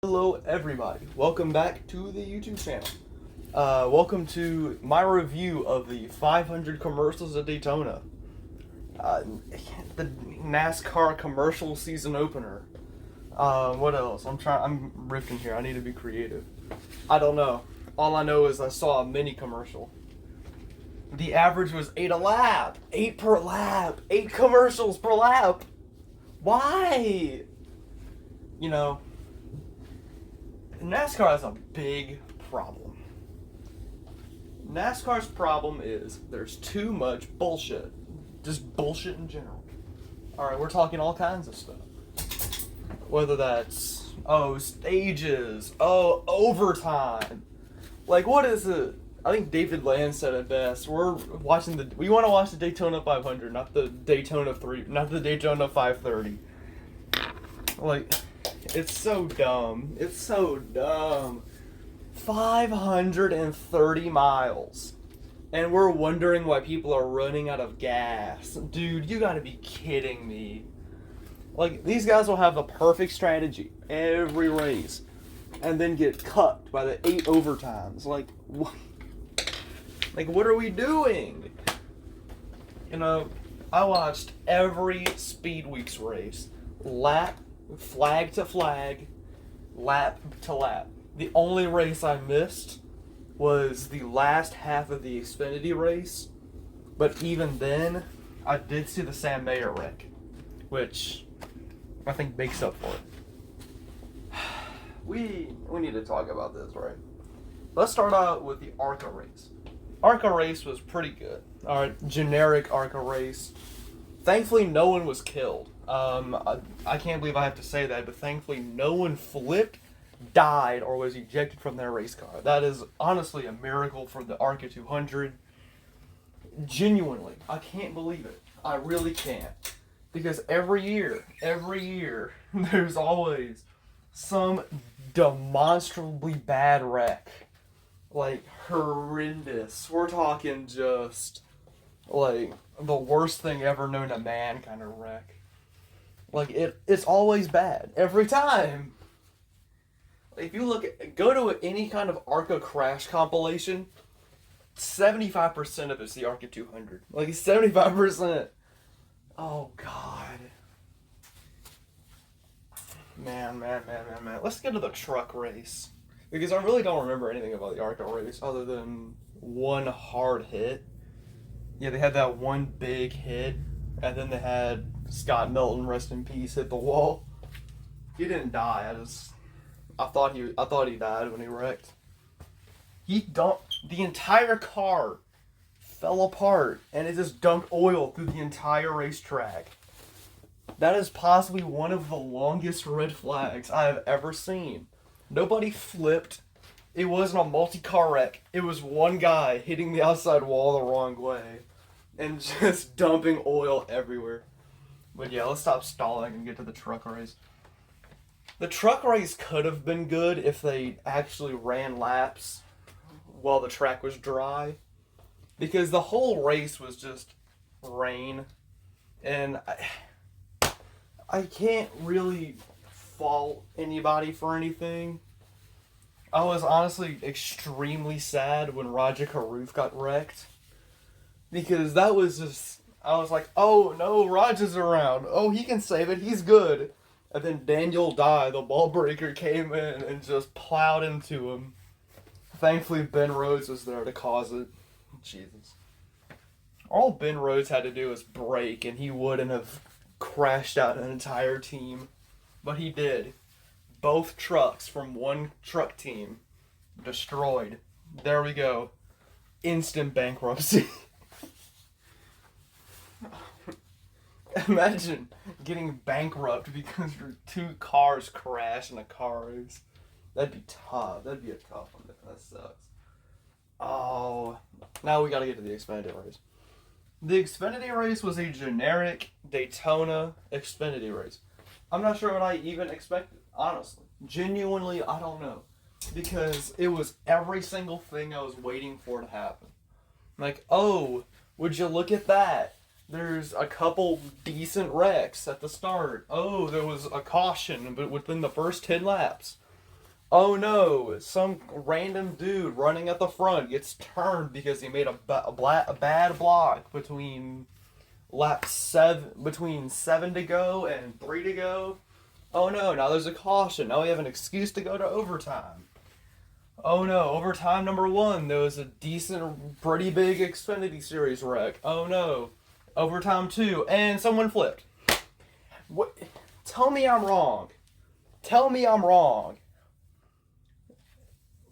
Hello everybody, welcome back to the YouTube channel. Welcome to my review of the 500 commercials at Daytona. The NASCAR commercial season opener. What else? I'm riffing here, I need to be creative. I don't know. All I know is I saw a mini commercial. The average was 8 a lap. 8 per lap. 8 commercials per lap. Why? You know, NASCAR has a big problem. NASCAR's problem is there's too much bullshit. Just bullshit in general. Alright, we're talking all kinds of stuff. Whether that's, stages, overtime. Like, what is it? I think David Land said it best. We want to watch the Daytona 500, not the Daytona 530. Like, it's so dumb. It's so dumb. 530 miles. And we're wondering why people are running out of gas. Dude, you gotta be kidding me. Like, these guys will have the perfect strategy every race and then get cut by the 8 overtimes. Like, what? Like, what are we doing? You know, I watched every Speed Weeks race. Flag to flag, lap to lap. The only race I missed was the last half of the Xfinity race, but even then, I did see the Sam Mayer wreck, which I think makes up for it. We need to talk about this, right? Let's start out with the ARCA race. ARCA race was pretty good. Alright, generic ARCA race. Thankfully, no one was killed. I can't believe I have to say that, but thankfully no one flipped, died, or was ejected from their race car. That is honestly a miracle for the ARCA 200. Genuinely, I can't believe it. I really can't. Because every year, there's always some demonstrably bad wreck. Like, horrendous. We're talking just, like, the worst thing ever known to man kind of wreck. Like, it's always bad. Every time. If you go to any kind of ARCA crash compilation, 75% of it's the ARCA 200. Like, 75%. Oh, God. Man. Let's get to the truck race. Because I really don't remember anything about the ARCA race other than one hard hit. Yeah, they had that one big hit, and then they had Scott Milton, rest in peace, hit the wall. He didn't die. I thought he died when he wrecked. The entire car fell apart, and it just dumped oil through the entire racetrack. That is possibly one of the longest red flags I have ever seen. Nobody flipped. It wasn't a multi-car wreck. It was one guy hitting the outside wall the wrong way and just dumping oil everywhere. But yeah, let's stop stalling and get to the truck race. The truck race could have been good if they actually ran laps while the track was dry. Because the whole race was just rain. And I can't really fault anybody for anything. I was honestly extremely sad when Raja Karuf got wrecked. Because that was just, I was like, oh no, Raja's around. Oh, he can save it, he's good. And then Daniel Dye, the ball breaker, came in and just plowed into him. Thankfully, Ben Rhodes was there to cause it. Jesus. All Ben Rhodes had to do was brake, and he wouldn't have crashed out an entire team. But he did. Both trucks from one truck team destroyed. There we go. Instant bankruptcy. Imagine getting bankrupt because your two cars crash in a car race. That'd be tough. That'd be a tough one. That sucks. Oh, now we gotta get to the Xfinity race. The Xfinity race was a generic Daytona Xfinity race. I'm not sure what I even expected, honestly. Genuinely, I don't know. Because it was every single thing I was waiting for to happen. Like, oh, would you look at that? There's a couple decent wrecks at the start. Oh, there was a caution, but within the first 10 laps. Oh no, some random dude running at the front gets turned because he made a bad block between 7 to go and 3 to go. Oh no, now there's a caution. Now we have an excuse to go to overtime. Oh no, overtime number one, there was a decent, pretty big Xfinity Series wreck. Oh no, overtime two, and someone flipped. What? Tell me I'm wrong. Tell me I'm wrong.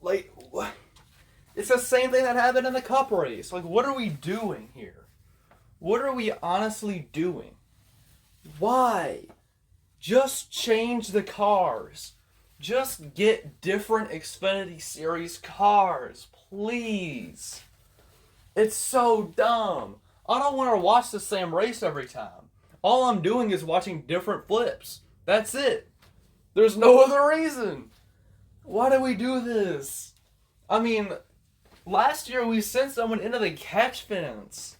Like, what? It's the same thing that happened in the Cup race. Like, what are we doing here? What are we honestly doing? Why? Just change the cars. Just get different Xfinity Series cars, please. It's so dumb. I don't want to watch the same race every time. All I'm doing is watching different flips. That's it. There's no other reason. Why do we do this? I mean, last year we sent someone into the catch fence.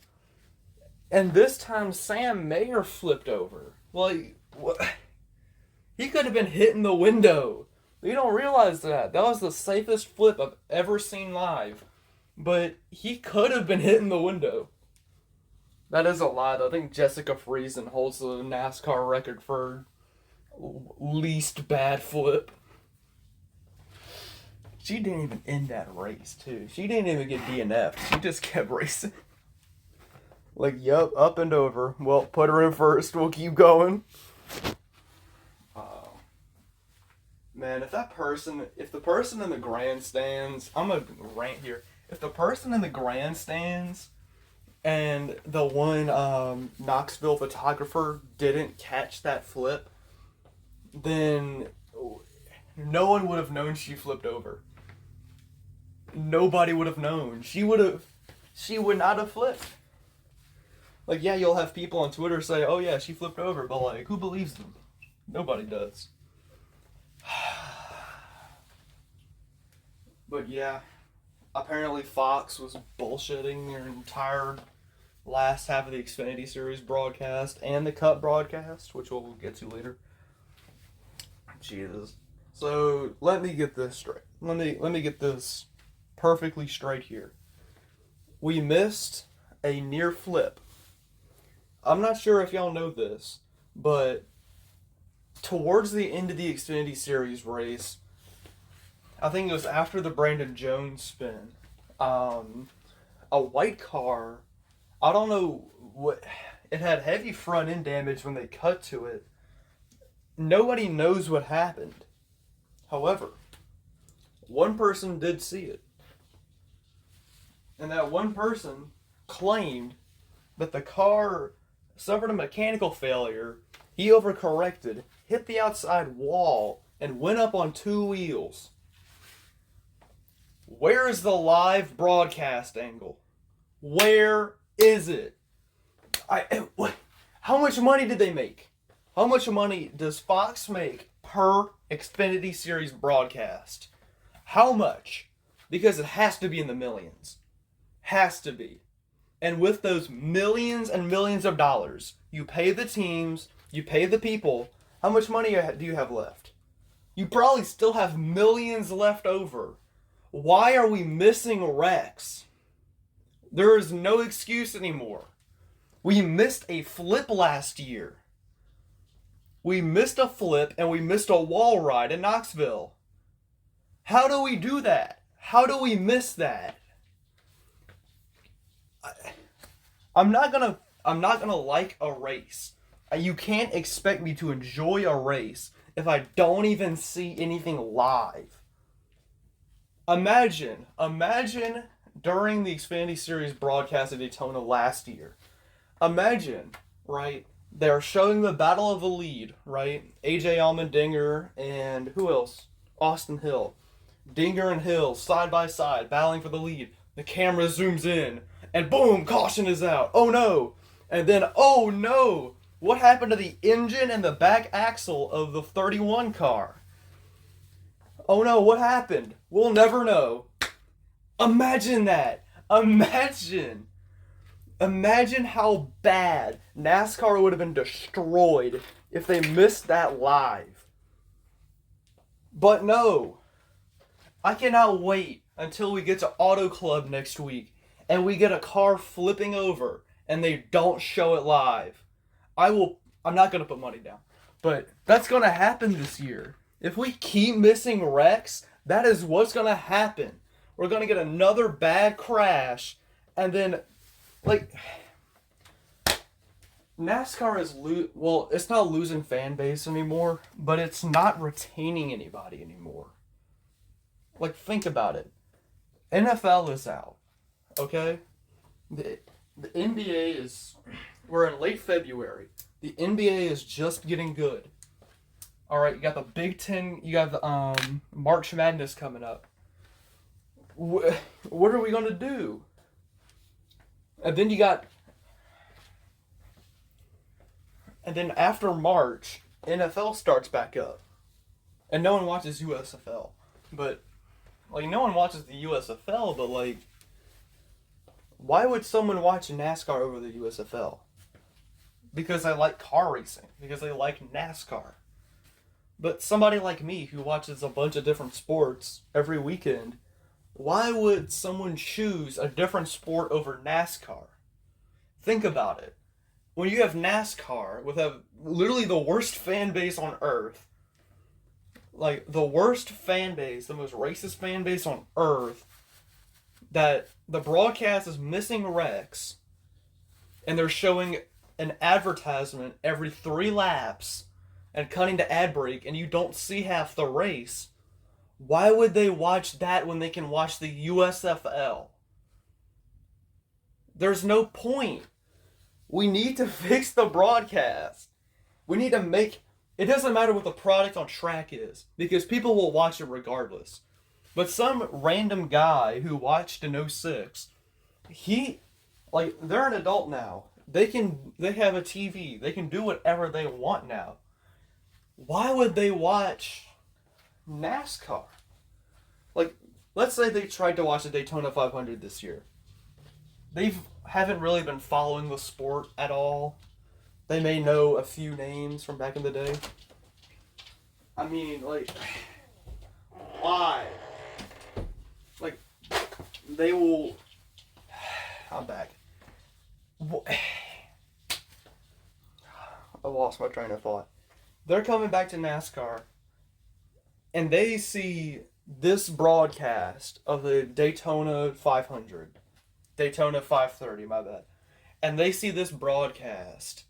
And this time Sam Mayer flipped over. Like, what? He could have been hitting the window. You don't realize that. That was the safest flip I've ever seen live. But he could have been hitting the window. That is a lie, though. I think Jessica Friesen holds the NASCAR record for least bad flip. She didn't even end that race, too. She didn't even get DNF'd. She just kept racing. Like, yup, up and over. Well, put her in first. We'll keep going. Man, if the person in the grandstands, I'm gonna rant here. If the person in the grandstands and the one Knoxville photographer didn't catch that flip, then no one would have known she flipped over. Nobody would have known. She would not have flipped. Like, yeah, you'll have people on Twitter say, oh yeah, she flipped over, but like, who believes them? Nobody does. But yeah, apparently Fox was bullshitting their entire last half of the Xfinity Series broadcast and the Cup broadcast, which we'll get to later. Jesus. So let me get this straight. Let me get this perfectly straight here. We missed a near flip. I'm not sure if y'all know this, but towards the end of the Xfinity Series race, I think it was after the Brandon Jones spin, a white car, I don't know what, it had heavy front end damage when they cut to it. Nobody knows what happened. However, one person did see it. And that one person claimed that the car suffered a mechanical failure, he overcorrected, hit the outside wall, and went up on two wheels. Where is the live broadcast angle? Where is it? How much money did they make? How much money does Fox make per Xfinity Series broadcast? How much? Because it has to be in the millions. Has to be. And with those millions and millions of dollars, you pay the teams, you pay the people, how much money do you have left? You probably still have millions left over. Why are we missing wrecks? There is no excuse anymore. We missed a flip last year. We missed a flip and we missed a wall ride in Knoxville. How do we do that? How do we miss that? I'm not gonna like a race. You can't expect me to enjoy a race if I don't even see anything live. Imagine during the Xfinity Series broadcast at Daytona last year. Imagine, right? They're showing the battle of the lead, right? AJ Allmendinger and who else? Austin Hill. Dinger and Hill side by side battling for the lead. The camera zooms in and boom, caution is out. Oh no. And then, oh no. What happened to the engine and the back axle of the 31 car? Oh no, what happened? We'll never know. Imagine that. Imagine how bad NASCAR would have been destroyed if they missed that live. But no. I cannot wait until we get to Auto Club next week and we get a car flipping over and they don't show it live. I'm not gonna put money down. But that's gonna happen this year. If we keep missing wrecks, that is what's gonna happen. We're gonna get another bad crash, and then, like, NASCAR is well, it's not losing fan base anymore, but it's not retaining anybody anymore. Like, think about it. NFL is out, okay? The NBA is, we're in late February. The NBA is just getting good. All right, you got the Big Ten, you got the March Madness coming up. What are we gonna do? And then after March, NFL starts back up, and no one watches USFL. But like, no one watches the USFL, but like, why would someone watch NASCAR over the USFL? Because they like car racing. Because they like NASCAR. But somebody like me who watches a bunch of different sports every weekend, why would someone choose a different sport over NASCAR? Think about it. When you have NASCAR with literally the worst fan base on earth, like the worst fan base, the most racist fan base on earth, that the broadcast is missing wrecks, and they're showing an advertisement every 3 laps and cutting to ad break, and you don't see half the race, why would they watch that when they can watch the USFL? There's no point. We need to fix the broadcast. We need to make... It doesn't matter what the product on track is, because people will watch it regardless. But some random guy who watched in '06, they're an adult now. They have a TV. They can do whatever they want now. Why would they watch NASCAR? Like, let's say they tried to watch the Daytona 500 this year. They haven't really been following the sport at all. They may know a few names from back in the day. I mean, like, why? Like, they will... I'm back. I lost my train of thought. They're coming back to NASCAR, and they see this broadcast of the Daytona 500. Daytona 530, my bad. And they see this broadcast,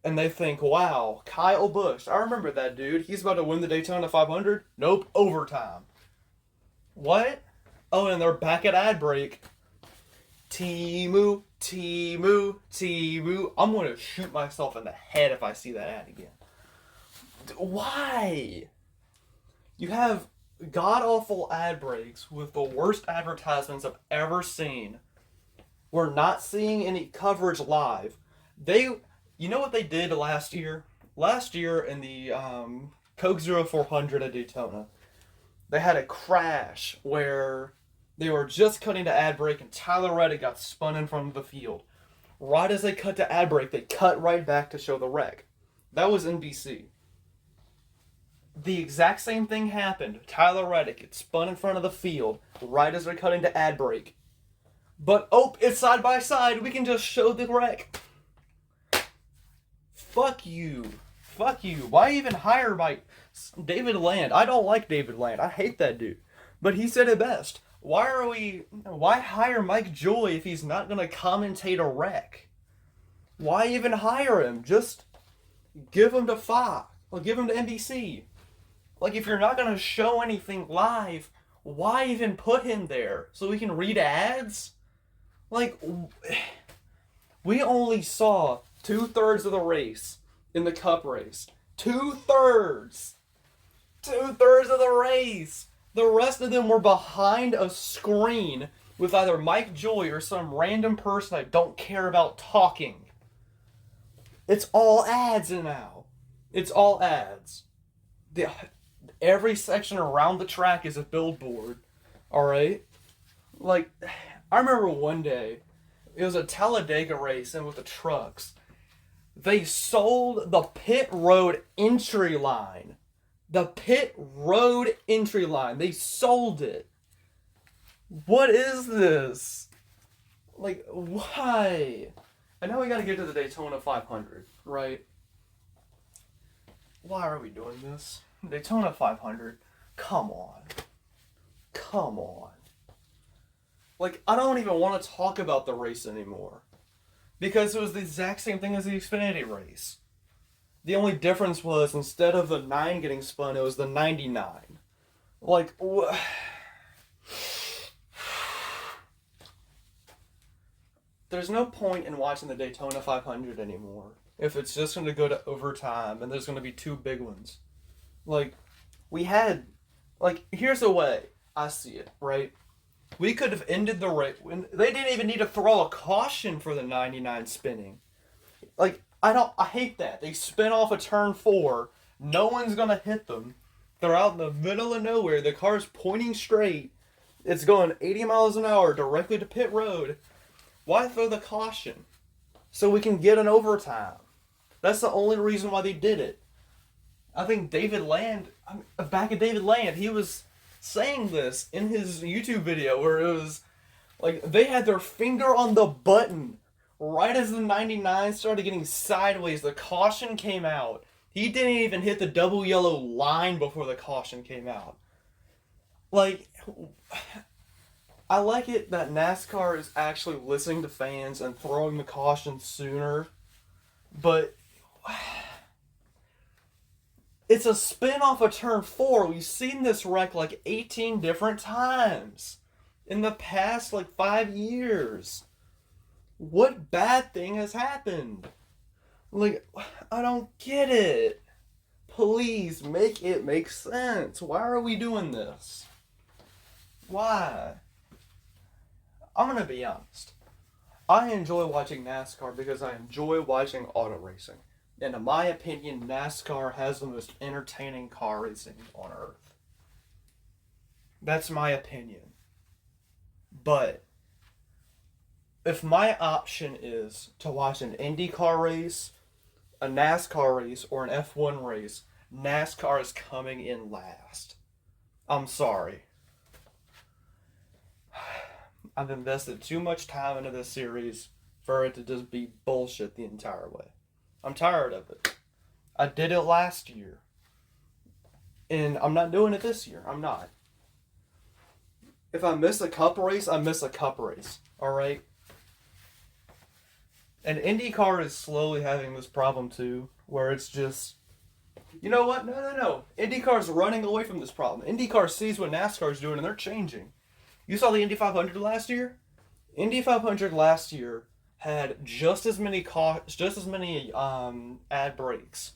and they think, wow, Kyle Busch. I remember that dude. He's about to win the Daytona 500. Nope, overtime. What? Oh, and they're back at ad break. Timu. I'm going to shoot myself in the head if I see that ad again. Why? You have god-awful ad breaks with the worst advertisements I've ever seen. We're not seeing any coverage live. You know what they did last year? Last year in the Coke 0400 at Daytona, they had a crash where they were just cutting to ad break and Tyler Reddick got spun in front of the field. Right as they cut to ad break, they cut right back to show the wreck. That was NBC. The exact same thing happened. Tyler Reddick gets spun in front of the field right as they're cutting to ad break. But, it's side by side. We can just show the wreck. Fuck you. Why even hire David Land? I don't like David Land. I hate that dude. But he said it best. Why hire Mike Joy if he's not going to commentate a wreck? Why even hire him? Just give him to Fox. Or give him to NBC. Like, if you're not going to show anything live, why even put him there? So we can read ads? Like, we only saw 2/3 of the race in the Cup race. 2/3! 2/3 of the race! The rest of them were behind a screen with either Mike Joy or some random person I don't care about talking. It's all ads now. It's all ads. Every section around the track is a billboard. Alright? Like, I remember one day, it was a Talladega race and with the trucks. They sold the pit road entry line. The pit road entry line. They sold it. What is this? Like, why? I know we gotta get to the Daytona 500, right? Why are we doing this? Daytona 500. Come on. Come on. Like, I don't even want to talk about the race anymore. Because it was the exact same thing as the Xfinity race. The only difference was instead of the 9 getting spun, it was the 99. Like, there's no point in watching the Daytona 500 anymore if it's just going to go to overtime and there's going to be 2 big ones. Like, here's the way I see it, right? We could have ended the race. They didn't even need to throw a caution for the 99 spinning. Like, I hate that. They spin off a turn 4. No one's going to hit them. They're out in the middle of nowhere. The car's pointing straight. It's going 80 miles an hour directly to pit road. Why throw the caution? So we can get an overtime. That's the only reason why they did it. I think David Land, back at David Land, he was saying this in his YouTube video where it was like they had their finger on the button right as the 99 started getting sideways. The caution came out. He didn't even hit the double yellow line before the caution came out. Like, I like it that NASCAR is actually listening to fans and throwing the caution sooner, but it's a spin off of turn 4. We've seen this wreck like 18 different times in the past 5 years. What bad thing has happened? Like, I don't get it. Please make it make sense. Why are we doing this? Why? I'm going to be honest. I enjoy watching NASCAR because I enjoy watching auto racing. And in my opinion, NASCAR has the most entertaining car racing on earth. That's my opinion. But if my option is to watch an IndyCar race, a NASCAR race, or an F1 race, NASCAR is coming in last. I'm sorry. I've invested too much time into this series for it to just be bullshit the entire way. I'm tired of it. I did it last year. And I'm not doing it this year. I'm not. If I miss a cup race, I miss a cup race. Alright? And IndyCar is slowly having this problem too, where it's just, you know what? No. IndyCar's running away from this problem. IndyCar sees what NASCAR's doing and they're changing. You saw the Indy 500 last year? Indy 500 last year had just as many ad breaks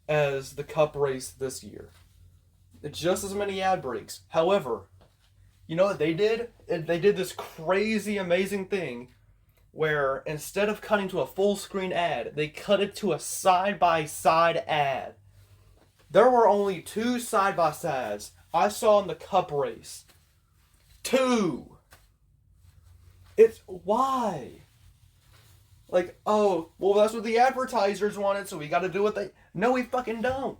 as the Cup race this year. Just as many ad breaks. However, you know what they did? They did this crazy, amazing thing where instead of cutting to a full screen ad, they cut it to a side-by-side ad. There were only 2 side-by-sides I saw in the Cup race. 2! It's why? Like, oh, well, that's what the advertisers wanted, so we gotta do what they... No, we fucking don't.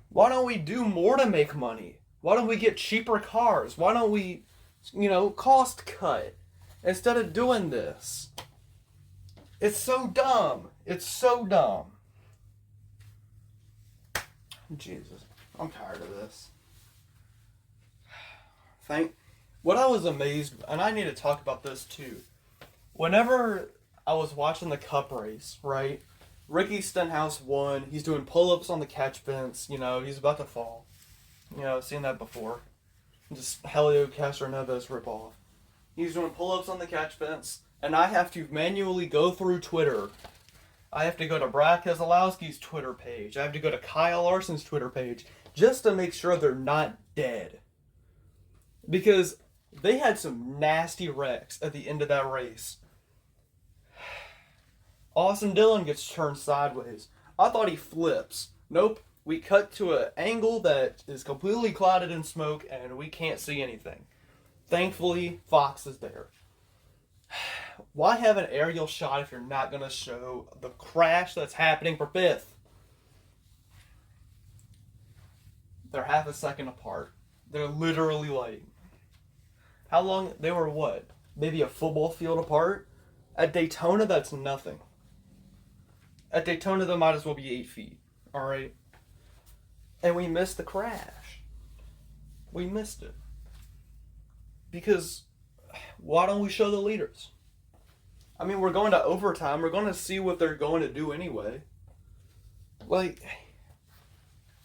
Why don't we do more to make money? Why don't we get cheaper cars? Why don't we, cost cut instead of doing this? It's so dumb. It's so dumb. Jesus, I'm tired of this. What I was amazed, and I need to talk about this too. Whenever I was watching the Cup race, right? Ricky Stenhouse won. He's doing pull-ups on the catch fence. He's about to fall. I've seen that before. Just Helio Castroneves ripoff. He's doing pull-ups on the catch fence, and I have to manually go through Twitter. I have to go to Brad Keselowski's Twitter page. I have to go to Kyle Larson's Twitter page just to make sure they're not dead. Because they had some nasty wrecks at the end of that race. Austin Dillon gets turned sideways. I thought he flips. Nope. We cut to an angle that is completely clouded in smoke and we can't see anything. Thankfully, Fox is there. Why have an aerial shot if you're not going to show the crash that's happening for 5th? They're half a second apart. They're literally like, how long? They were what? Maybe a football field apart? At Daytona, that's nothing. At Daytona, they might as well be 8 feet. Alright? And we missed the crash. We missed it. Because why don't we show the leaders? I mean, we're going to overtime. We're going to see what they're going to do anyway. Like,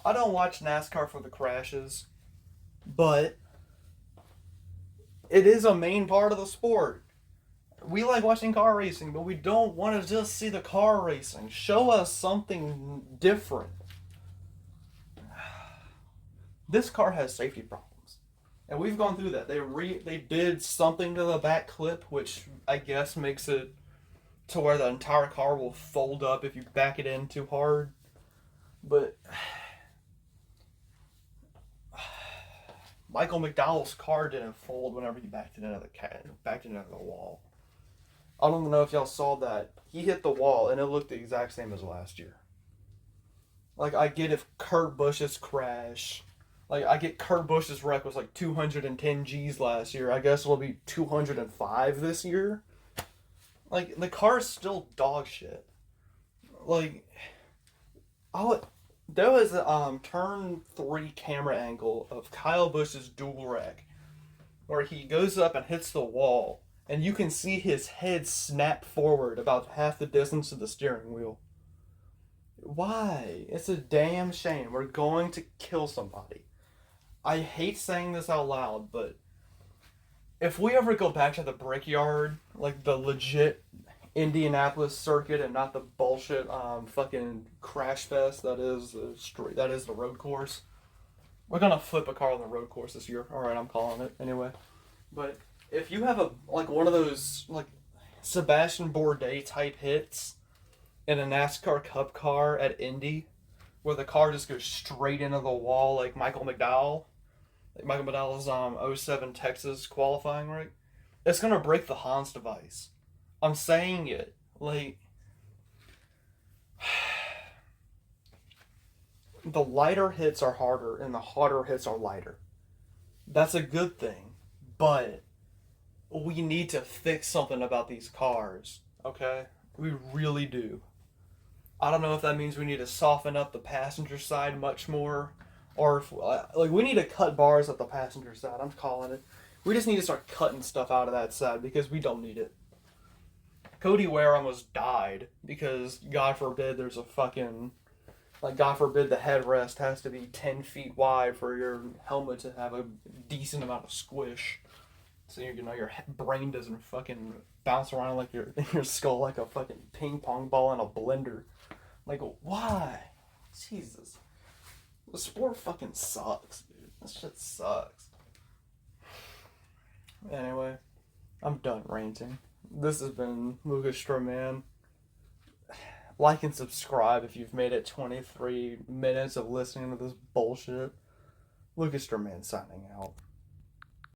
I don't watch NASCAR for the crashes, but it is a main part of the sport. We like watching car racing, but we don't want to just see the car racing. Show us something different. This car has safety problems, and we've gone through that. They did something to the back clip, which I guess makes it to where the entire car will fold up if you back it in too hard. But Michael McDowell's car didn't fold whenever he backed it into the wall. I don't know if y'all saw that. He hit the wall and it looked the exact same as last year. Like, I get if Kurt Busch's crash, like, I get Kurt Busch's wreck was like 210 G's last year. I guess it'll be 205 this year. Like, the car's still dog shit. Like, there was a turn 3 camera angle of Kyle Busch's dual wreck where he goes up and hits the wall, and you can see his head snap forward about half the distance to the steering wheel. Why? It's a damn shame. We're going to kill somebody. I hate saying this out loud, but if we ever go back to the Brickyard, like the legit Indianapolis circuit and not the bullshit fucking crash fest that is the road course, we're gonna flip a car on the road course this year. All right, I'm calling it anyway. But if you have one of those like Sebastian Bourdais type hits in a NASCAR Cup car at Indy, where the car just goes straight into the wall like Michael McDowell's 07 Texas qualifying rig, it's gonna break the Hans device. I'm saying it. Like, the lighter hits are harder and the harder hits are lighter. That's a good thing, but we need to fix something about these cars, okay? We really do. I don't know if that means we need to soften up the passenger side much more, or if, like, we need to cut bars at the passenger side. I'm calling it. We just need to start cutting stuff out of that side because we don't need it. Cody Ware almost died because, God forbid, there's a fucking, like, God forbid the headrest has to be 10 feet wide for your helmet to have a decent amount of squish. So, your brain doesn't fucking bounce around like your skull like a fucking ping pong ball in a blender. Like, why? Jesus. The sport fucking sucks, dude. This shit sucks. Anyway, I'm done ranting. This has been Lucas Stroman. Like and subscribe if you've made it 23 minutes of listening to this bullshit. Lucas Stroman signing out.